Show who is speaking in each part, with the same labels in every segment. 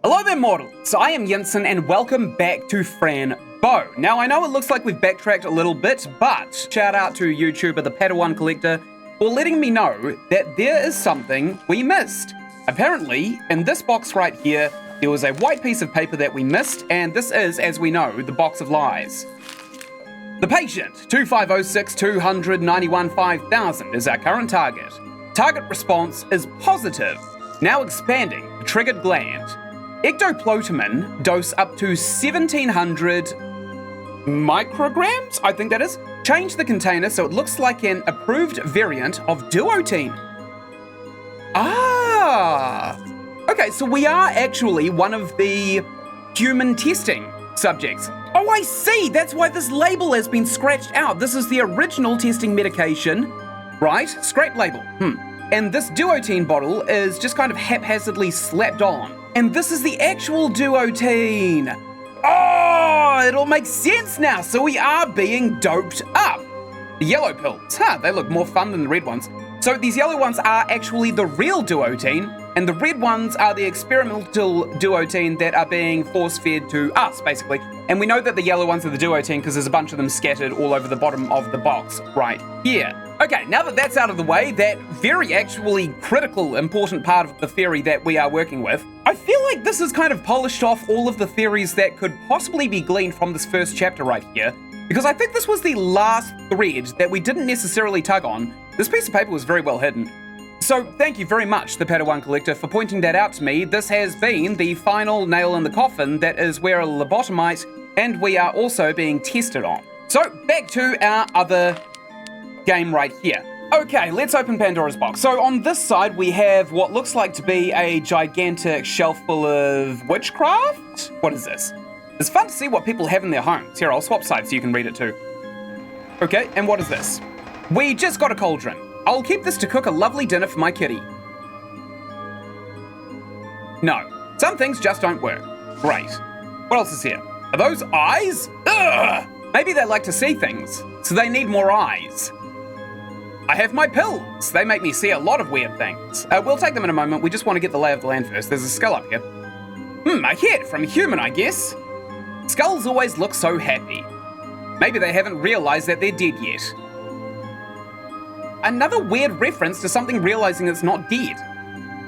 Speaker 1: Hello there, mortals. I am Ynsin, and welcome back to Fran Bow. Now, I know it looks like we've backtracked a little bit, but shout out to YouTuber the Padawan Collector for letting me know that there is something we missed. Apparently, in this box right here, there was a white piece of paper that we missed, and this is, as we know, the box of lies. The patient, 2506-291-5000, is our current target. Target response is positive. Now expanding the triggered gland. Ectoplotamin dose up to 1700 micrograms, I think that is. Change the container so it looks like an approved variant of duotene. Okay, so we are actually one of the human testing subjects. Oh, I see, that's why this label has been scratched out. This is the original testing medication, right? Scrap label, And this duotene bottle is just kind of haphazardly slapped on. And this is the actual duotene. Oh, it all makes sense now. So we are being doped up. The yellow pills, they look more fun than the red ones. So these yellow ones are actually the real duotene, and the red ones are the experimental duotene that are being force-fed to us, basically. And we know that the yellow ones are the duotene because there's a bunch of them scattered all over the bottom of the box right here. Okay, now that that's out of the way, that very actually critical, important part of the theory that we are working with, I feel like this has kind of polished off all of the theories that could possibly be gleaned from this first chapter right here, because I think this was the last thread that we didn't necessarily tug on. This piece of paper was very well hidden. So thank you very much, the Padawan Collector, for pointing that out to me. This has been the final nail in the coffin that is we're a lobotomite, and we are also being tested on. So back to our other game right here. Okay, let's open Pandora's box. So on this side, we have what looks like to be a gigantic shelf full of witchcraft. What is this? It's fun to see what people have in their homes. Here, I'll swap sides so you can read it too. Okay, and what is this? We just got a cauldron. I'll keep this to cook a lovely dinner for my kitty. No, some things just don't work. Great. What else is here? Are those eyes? Ugh! Maybe they like to see things, so they need more eyes. I have my pills. They make me see a lot of weird things. We'll take them in a moment. We just want to get the lay of the land first. There's a skull up here. A hit from a human, I guess. Skulls always look so happy. Maybe they haven't realized that they're dead yet. Another weird reference to something realizing it's not dead.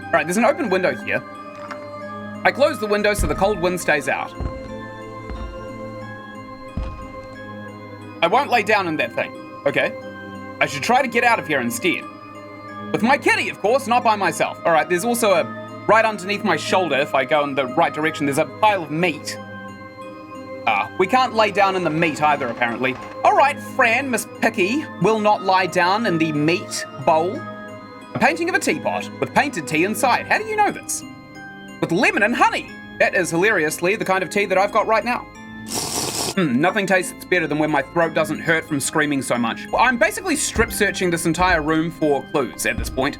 Speaker 1: All right, there's an open window here. I close the window so the cold wind stays out. I won't lay down in that thing, okay? I should try to get out of here instead. With my kitty, of course, not by myself. All right, there's also right underneath my shoulder, if I go in the right direction, there's a pile of meat. We can't lay down in the meat either, apparently. All right, Fran, Miss Picky, will not lie down in the meat bowl. A painting of a teapot with painted tea inside. How do you know this? With lemon and honey. That is hilariously the kind of tea that I've got right now. Nothing tastes better than when my throat doesn't hurt from screaming so much. Well, I'm basically strip searching this entire room for clues at this point.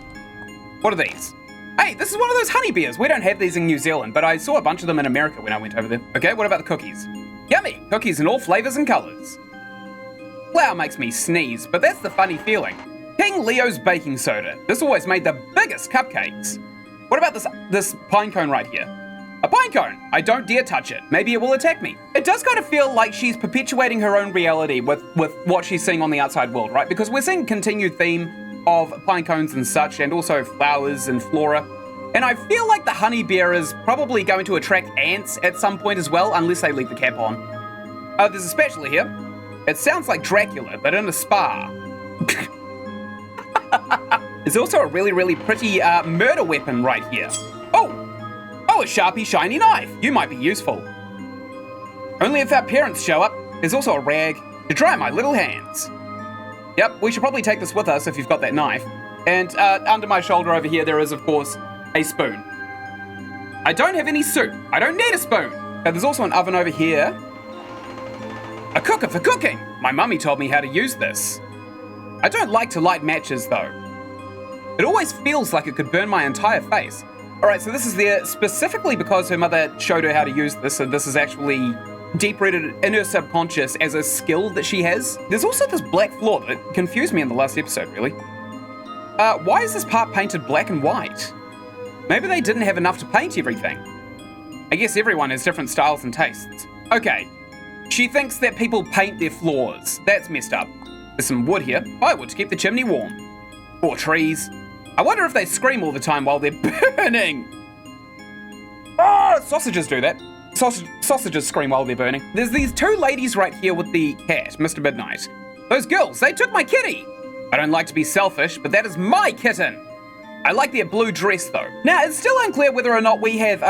Speaker 1: What are these? Hey, this is one of those honey beers. We don't have these in New Zealand, but I saw a bunch of them in America when I went over there. Okay, what about the cookies? Yummy! Cookies in all flavors and colors. Flour makes me sneeze, but that's the funny feeling. King Leo's baking soda. This always made the biggest cupcakes. What about this pine cone right here? A pine cone! I don't dare touch it. Maybe it will attack me. It does kind of feel like she's perpetuating her own reality with what she's seeing on the outside world, right? Because we're seeing continued theme of pine cones and such, and also flowers and flora. And I feel like the honey bear is probably going to attract ants at some point as well, unless they leave the cap on. There's a spatula here. It sounds like Dracula, but in a spa. There's also a really, really pretty murder weapon right here. Oh, a Sharpie shiny knife. You might be useful. Only if our parents show up. There's also a rag to dry my little hands. Yep, we should probably take this with us if you've got that knife. And under my shoulder over here, there is, of course, a spoon. I don't have any soup. I don't need a spoon. There's also an oven over here. A cooker for cooking. My mummy told me how to use this. I don't like to light matches, though. It always feels like it could burn my entire face. All right, so this is there specifically because her mother showed her how to use this, so this is actually deep-rooted in her subconscious as a skill that she has. There's also this black floor that confused me in the last episode, really. Why is this part painted black and white? Maybe they didn't have enough to paint everything. I guess everyone has different styles and tastes. Okay. She thinks that people paint their floors. That's messed up. There's some wood here. Firewood to keep the chimney warm. Or trees. I wonder if they scream all the time while they're burning. Oh, sausages do that. Sausages scream while they're burning. There's these two ladies right here with the cat, Mr. Midnight. Those girls, they took my kitty. I don't like to be selfish, but that is my kitten. I like their blue dress though. Now, it's still unclear whether or not we have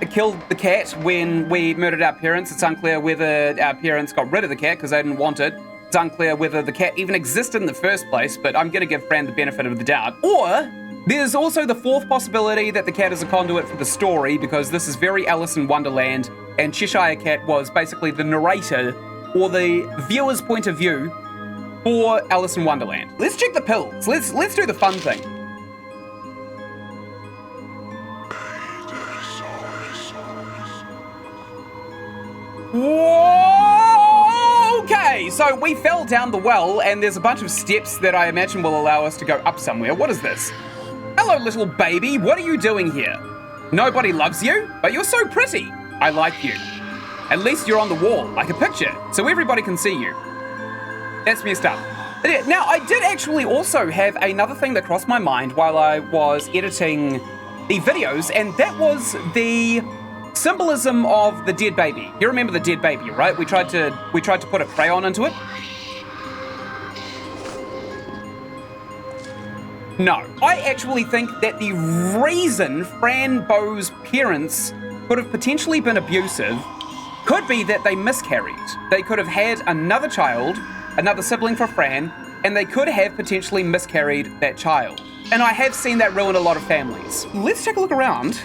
Speaker 1: killed the cat when we murdered our parents. It's unclear whether our parents got rid of the cat because they didn't want it. It's unclear whether the cat even existed in the first place, but I'm gonna give Fran the benefit of the doubt. Or there's also the fourth possibility that the cat is a conduit for the story because this is very Alice in Wonderland and Cheshire Cat was basically the narrator or the viewer's point of view for Alice in Wonderland. Let's check the pills. Let's do the fun thing. Whoa! Okay, so we fell down the well and there's a bunch of steps that I imagine will allow us to go up somewhere. What is this? Hello, little baby. What are you doing here? Nobody loves you, but you're so pretty. I like you. At least you're on the wall, like a picture, so everybody can see you. That's messed up. Now, I did actually also have another thing that crossed my mind while I was editing the videos, and that was the symbolism of the dead baby. You remember the dead baby, right? We tried to put a crayon into it. No, I actually think that the reason Fran Bow's parents could have potentially been abusive could be that they miscarried. They could have had another child, another sibling for Fran, and they could have potentially miscarried that child. And I have seen that ruin a lot of families. Let's take a look around.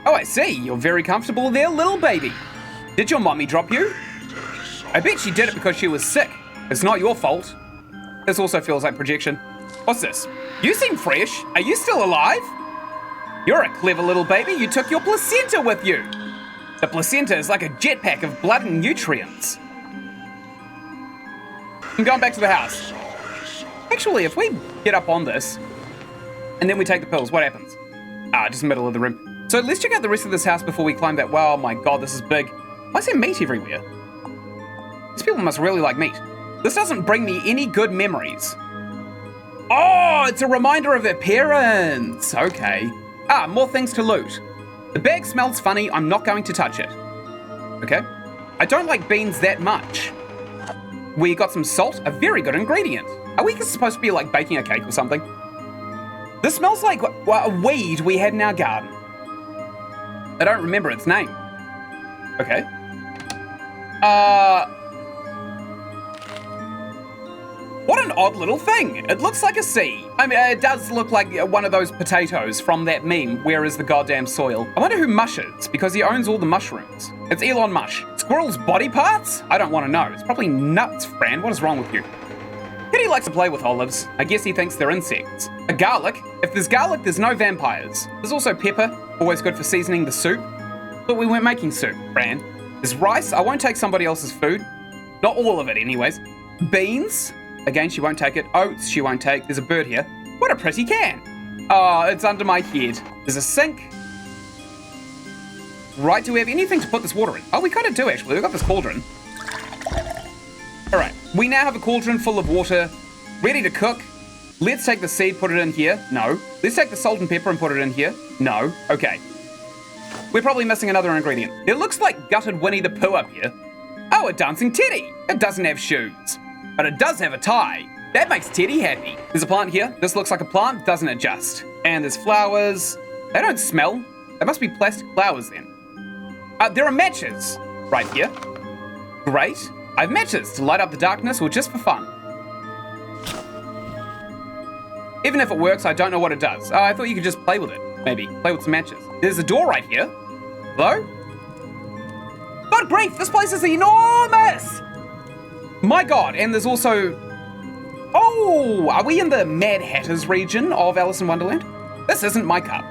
Speaker 1: Oh, I see. You're very comfortable there, little baby. Did your mommy drop you? I bet she did it because she was sick. It's not your fault. This also feels like projection. What's this? You seem fresh. Are you still alive? You're a clever little baby. You took your placenta with you. The placenta is like a jetpack of blood and nutrients. I'm going back to the house. Actually, if we get up on this, and then we take the pills, what happens? Just middle of the room. So let's check out the rest of this house before we climb that. Wow, my God, this is big. Why is there meat everywhere? These people must really like meat. This doesn't bring me any good memories. Oh, it's a reminder of their parents. Okay. More things to loot. The bag smells funny. I'm not going to touch it. Okay. I don't like beans that much. We got some salt, a very good ingredient. Are we supposed to be like baking a cake or something? This smells like a weed we had in our garden. I don't remember its name. Okay. What an odd little thing. It looks like a sea. I mean, it does look like one of those potatoes from that meme, where is the goddamn soil? I wonder who Mush is, because he owns all the mushrooms. It's Elon Mush. Squirrel's body parts? I don't want to know. It's probably nuts, Fran. What is wrong with you? Kitty likes to play with olives. I guess he thinks they're insects. A garlic? If there's garlic, there's no vampires. There's also pepper, always good for seasoning the soup. But we weren't making soup, Fran. There's rice. I won't take somebody else's food. Not all of it, anyways. Beans? Again, she won't take it. Oats, she won't take. There's a bird here. What a pretty can. Oh, it's under my head. There's a sink. Right, do we have anything to put this water in? Oh, we kind of do, actually. We've got this cauldron. All right, we now have a cauldron full of water, ready to cook. Let's take the seed, put it in here. No. Let's take the salt and pepper and put it in here. No. Okay. We're probably missing another ingredient. It looks like gutted Winnie the Pooh up here. Oh, a dancing teddy. It doesn't have shoes, but it does have a tie. That makes Teddy happy. There's a plant here. This looks like a plant, doesn't it just? And there's flowers. They don't smell. They must be plastic flowers then. There are matches right here. Great. I have matches to light up the darkness or just for fun. Even if it works, I don't know what it does. I thought you could just play with it. Maybe. Play with some matches. There's a door right here. Hello? God grief, this place is enormous! My God, and there's also... Oh, are we in the Mad Hatter's region of Alice in Wonderland? This isn't my cup.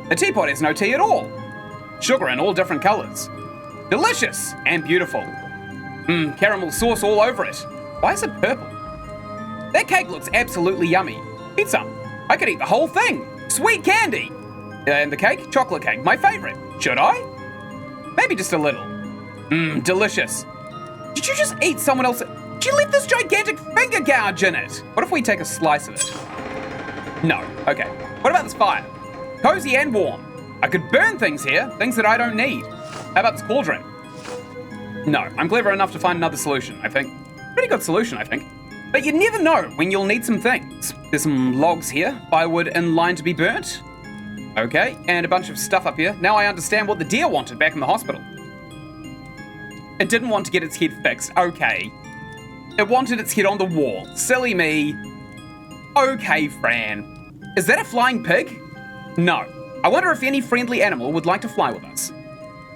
Speaker 1: The teapot has no tea at all. Sugar in all different colors. Delicious and beautiful. Caramel sauce all over it. Why is it purple? That cake looks absolutely yummy. Eat some. I could eat the whole thing. Sweet candy. And the cake? Chocolate cake, my favorite. Should I? Maybe just a little. Delicious. Did you just eat someone else? Did you leave this gigantic finger gouge in it? What if we take a slice of it? No. Okay. What about this fire? Cozy and warm. I could burn things here, things that I don't need. How about this cauldron? No, I'm clever enough to find another solution, I think. Pretty good solution, I think. But you never know when you'll need some things. There's some logs here, firewood in line to be burnt. Okay, and a bunch of stuff up here. Now I understand what the deer wanted back in the hospital. It didn't want to get its head fixed, okay. It wanted its head on the wall. Silly me. Okay, Fran. Is that a flying pig? No. I wonder if any friendly animal would like to fly with us.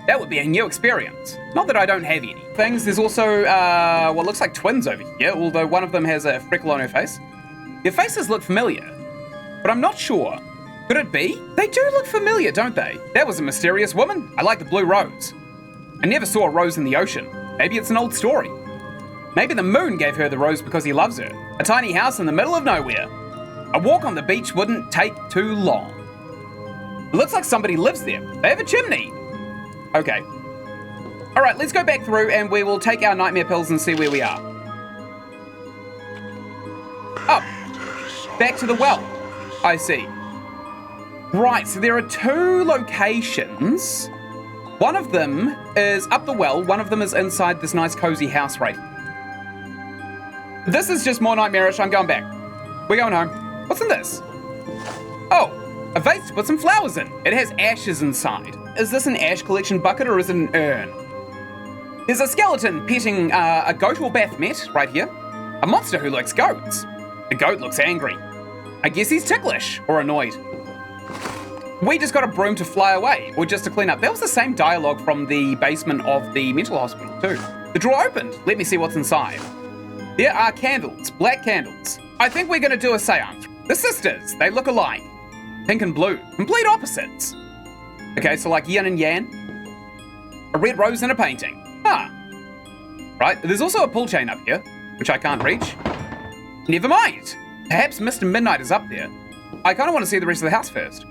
Speaker 1: That would be a new experience. Not that I don't have any. Things, there's also, what looks like twins over here, although one of them has a freckle on her face. Their faces look familiar, but I'm not sure. Could it be? They do look familiar, don't they? That was a mysterious woman. I like the blue rose. I never saw a rose in the ocean. Maybe it's an old story. Maybe the moon gave her the rose because he loves her. A tiny house in the middle of nowhere. A walk on the beach wouldn't take too long. It looks like somebody lives there. They have a chimney. Okay. All right, let's go back through and we will take our nightmare pills and see where we are. Oh, back to the well. I see. Right, so there are two locations. One of them is up the well. One of them is inside this nice cozy house right here. This is just more nightmarish. I'm going back. We're going home. What's in this? Oh, a vase to put some flowers in. It has ashes inside. Is this an ash collection bucket or is it an urn? There's a skeleton petting a goat or Baphomet right here. A monster who likes goats. The goat looks angry. I guess he's ticklish or annoyed. We just got a broom to fly away, or just to clean up. That was the same dialogue from the basement of the mental hospital too. The drawer opened. Let me see what's inside. There are candles, black candles. I think we're gonna do a seance. The sisters, they look alike. Pink and blue, complete opposites. Okay, so like yin and yang. A red rose and a painting. Right, there's also a pull chain up here, which I can't reach. Never mind. Perhaps Mr. Midnight is up there. I kind of want to see the rest of the house first.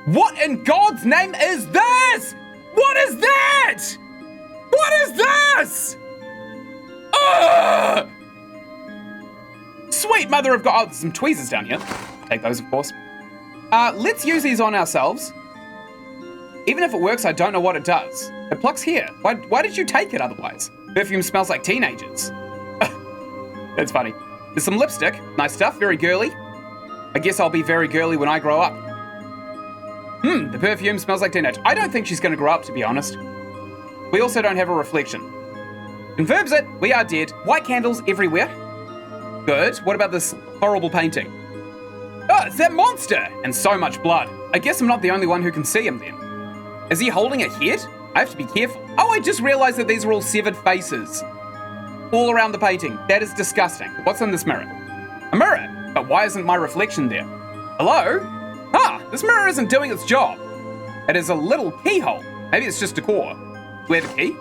Speaker 1: What in God's name is this? What is that? What is this? Ugh! Sweet mother of God. Oh, there's some tweezers down here. Take those, of course. Let's use these on ourselves. Even if it works, I don't know what it does. It plucks here. Why did you take it otherwise? Perfume smells like teenagers. That's funny. There's some lipstick. Nice stuff. Very girly. I guess I'll be very girly when I grow up. The perfume smells like teenage. I don't think she's going to grow up, to be honest. We also don't have a reflection. Confirms it. We are dead. White candles everywhere. Good. What about this horrible painting? Oh, it's that monster! And so much blood. I guess I'm not the only one who can see him then. Is he holding a head? I have to be careful. Oh, I just realized that these are all severed faces. All around the painting. That is disgusting. What's in this mirror? A mirror? But why isn't my reflection there? Hello? This mirror isn't doing its job. It is a little keyhole. Maybe it's just decor. Do we have a key?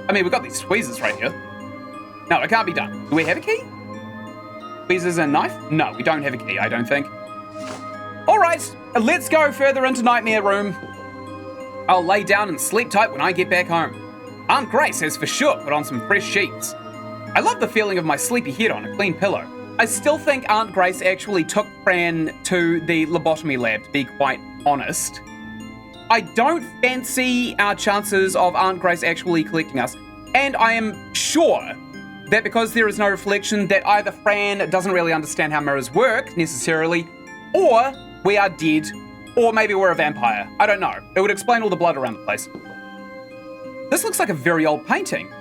Speaker 1: I mean, we've got these tweezers right here. No, it can't be done. Do we have a key? Tweezers and knife? No, we don't have a key, I don't think. All right, let's go further into Nightmare Room. I'll lay down and sleep tight when I get back home. Aunt Grace has for sure put on some fresh sheets. I love the feeling of my sleepy head on a clean pillow. I still think Aunt Grace actually took Fran to the lobotomy lab, to be quite honest. I don't fancy our chances of Aunt Grace actually collecting us, and I am sure that because there is no reflection, that either Fran doesn't really understand how mirrors work, necessarily, or we are dead, or maybe we're a vampire. I don't know. It would explain all the blood around the place. This looks like a very old painting.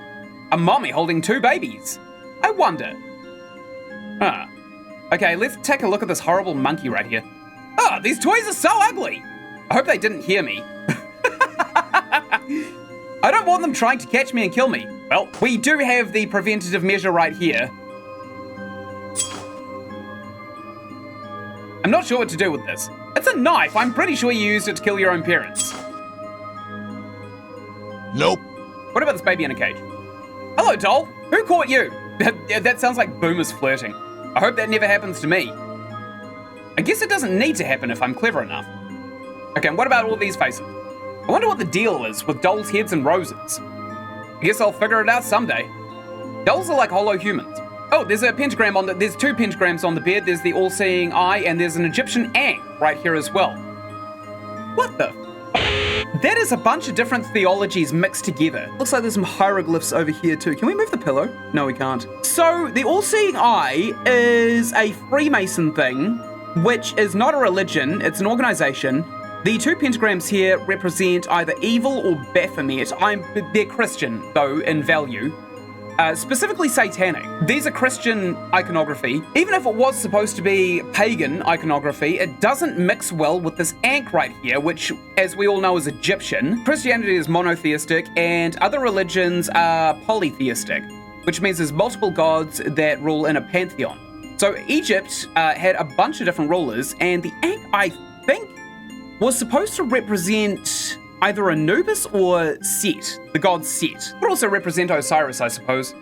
Speaker 1: A mommy holding two babies. I wonder. Okay, let's take a look at this horrible monkey right here. Oh, these toys are so ugly. I hope they didn't hear me. I don't want them trying to catch me and kill me. Well, we do have the preventative measure right here. I'm not sure what to do with this. It's a knife. I'm pretty sure you used it to kill your own parents.
Speaker 2: Nope.
Speaker 1: What about this baby in a cage? Hello, doll. Who caught you? That sounds like boomers flirting. I hope that never happens to me. I guess it doesn't need to happen if I'm clever enough. Okay, and what about all these faces? I wonder what the deal is with dolls' heads and roses. I guess I'll figure it out someday. Dolls are like hollow humans. Oh, there's a pentagram there's two pentagrams on the bed. There's the all-seeing eye, and there's an Egyptian ankh right here as well. What the? That is a bunch of different theologies mixed together. Looks like there's some hieroglyphs over here too. Can we move the pillow? No, we can't. So the all-seeing eye is a Freemason thing, which is not a religion, it's an organization. The two pentagrams here represent either evil or Baphomet. They're Christian, though, in value. Specifically satanic. These are Christian iconography. Even if it was supposed to be pagan iconography, it doesn't mix well with this ankh right here, which, as we all know, is Egyptian. Christianity is monotheistic, and other religions are polytheistic, which means there's multiple gods that rule in a pantheon. So Egypt had a bunch of different rulers, and the ankh, I think, was supposed to represent either Anubis or Set, the god Set. Could also represent Osiris, I suppose.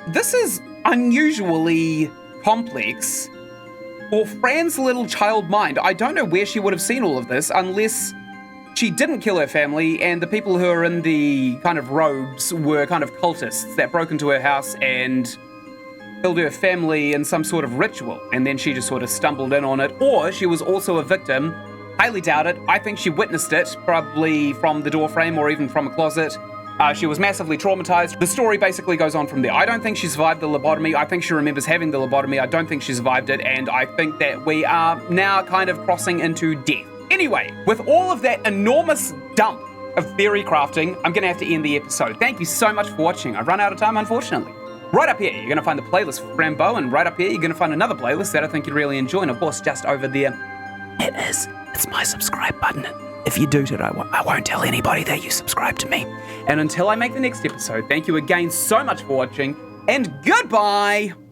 Speaker 1: This is unusually complex for Fran's little child mind. I don't know where she would have seen all of this unless she didn't kill her family and the people who are in the kind of robes were kind of cultists that broke into her house and killed her family in some sort of ritual, and then she just sort of stumbled in on it. Or she was also a victim. Highly doubt it. I think she witnessed it, probably from the doorframe or even from a closet. She was massively traumatized. The story basically goes on from there. I don't think she survived the lobotomy. I think she remembers having the lobotomy. I don't think she survived it, and I think that we are now kind of crossing into death. Anyway, with all of that enormous dump of theory crafting, I'm gonna have to end the episode. Thank you so much for watching. I've run out of time, unfortunately. Right up here, you're gonna find the playlist for Fran Bow, and right up here, you're gonna find another playlist that I think you'd really enjoy, and of course, just over there, it's my subscribe button. If you do it, I won't tell anybody that you subscribe to me. And until I make the next episode, thank you again so much for watching, and goodbye!